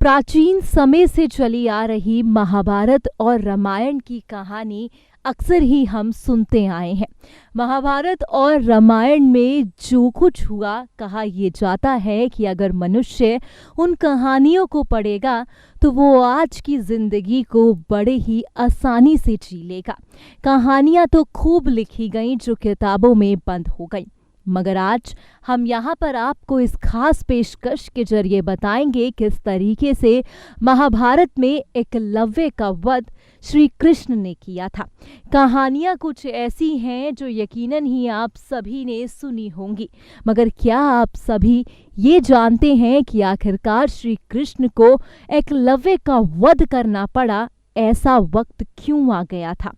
प्राचीन समय से चली आ रही महाभारत और रामायण की कहानी अक्सर ही हम सुनते आए हैं। महाभारत और रामायण में जो कुछ हुआ, कहा यह जाता है कि अगर मनुष्य उन कहानियों को पढ़ेगा तो वो आज की जिंदगी को बड़े ही आसानी से जी लेगा। कहानियां तो खूब लिखी गईं जो किताबों में बंद हो गईं, मगर आज हम यहाँ पर आपको इस खास पेशकश के जरिए बताएंगे किस तरीके से महाभारत में एकलव्य का वध श्री कृष्ण ने किया था। कहानियाँ कुछ ऐसी हैं जो यकीनन ही आप सभी ने सुनी होंगी, मगर क्या आप सभी ये जानते हैं कि आखिरकार श्री कृष्ण को एकलव्य का वध करना पड़ा? ऐसा वक्त क्यों आ गया था?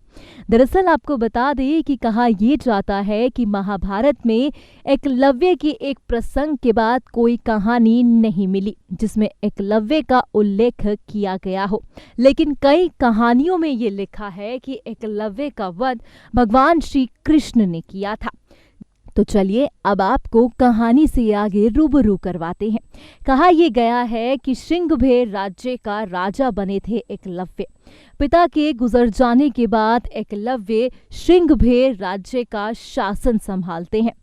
दरअसल आपको बता दें कि कहा यह जाता है कि महाभारत में एकलव्य के एक प्रसंग के बाद कोई कहानी नहीं मिली जिसमें एकलव्य का उल्लेख किया गया हो, लेकिन कई कहानियों में ये लिखा है कि एकलव्य का वध भगवान श्री कृष्ण ने किया था। तो चलिए अब आपको कहानी से आगे रूबरू करवाते हैं। कहा यह गया है कि श्रृंगभेर राज्य का राजा बने थे एकलव्य। पिता के गुजर जाने के बाद एकलव्य श्रृंगभेर राज्य का शासन संभालते हैं।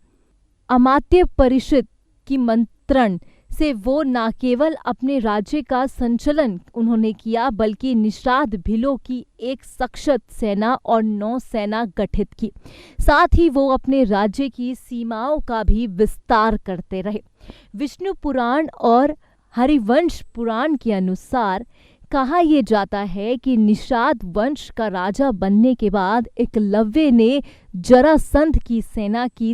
अमात्य परिषद की मंत्रण से वो न केवल अपने राज्य का संचालन उन्होंने किया, बल्कि निषाद भिलों की एक सशक्त सेना और 9 सेना गठित की। साथ ही वो अपने राज्य की सीमाओं का भी विस्तार करते रहे। विष्णु पुराण और हरिवंश पुराण के अनुसार कहा यह जाता है कि निषाद वंश का राजा बनने के बाद एकलव्य ने जरासंध की सेना की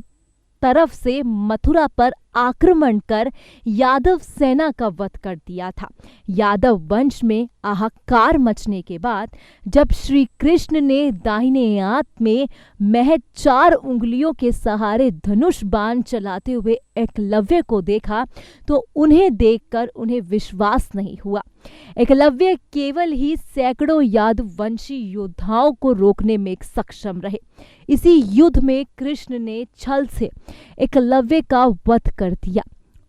तरफ से मथुरा पर आक्रमण कर यादव सेना का वध कर दिया था। यादव वंश में हाहाकार मचने के बाद जब श्री कृष्ण ने दाहिने हाथ में महज 4 उंगलियों के सहारे धनुष बाण चलाते हुए एकलव्य को देखा तो उन्हें देखकर उन्हें विश्वास नहीं हुआ। एकलव्य केवल ही सैकड़ों यादव वंशी योद्धाओं को रोकने में सक्षम रहे। इसी युद्ध में कृष्ण ने छल से एकलव्य का वध कर दिया।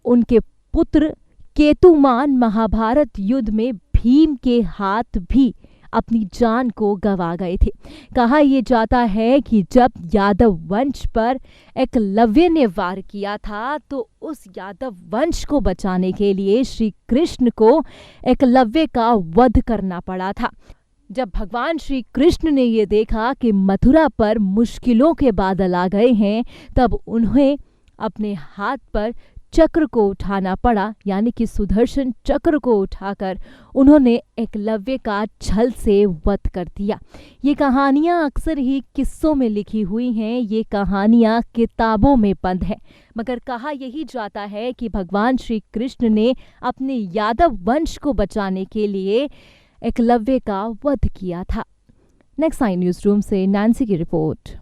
उनके पुत्र केतुमान महाभारत युद्ध में भीम के हाथ भी अपनी जान को गंवा गए थे। कहा यह जाता है कि जब यादव वंश पर एकलव्य ने वार किया था तो उस यादव वंश को बचाने के लिए श्री कृष्ण को एकलव्य का वध करना पड़ा था। जब भगवान श्री कृष्ण ने यह देखा कि मथुरा पर मुश्किलों के बादल आ गए हैं, तब उन्हें अपने हाथ पर चक्र को उठाना पड़ा, यानी कि सुदर्शन चक्र को उठाकर उन्होंने एकलव्य का छल से वध कर दिया। ये कहानियाँ अक्सर ही किस्सों में लिखी हुई हैं, ये कहानियाँ किताबों में बंद है, मगर कहा यही जाता है कि भगवान श्री कृष्ण ने अपने यादव वंश को बचाने के लिए एकलव्य का वध किया था। नेक्स्ट आई न्यूज़ रूम से नैन्सी की रिपोर्ट।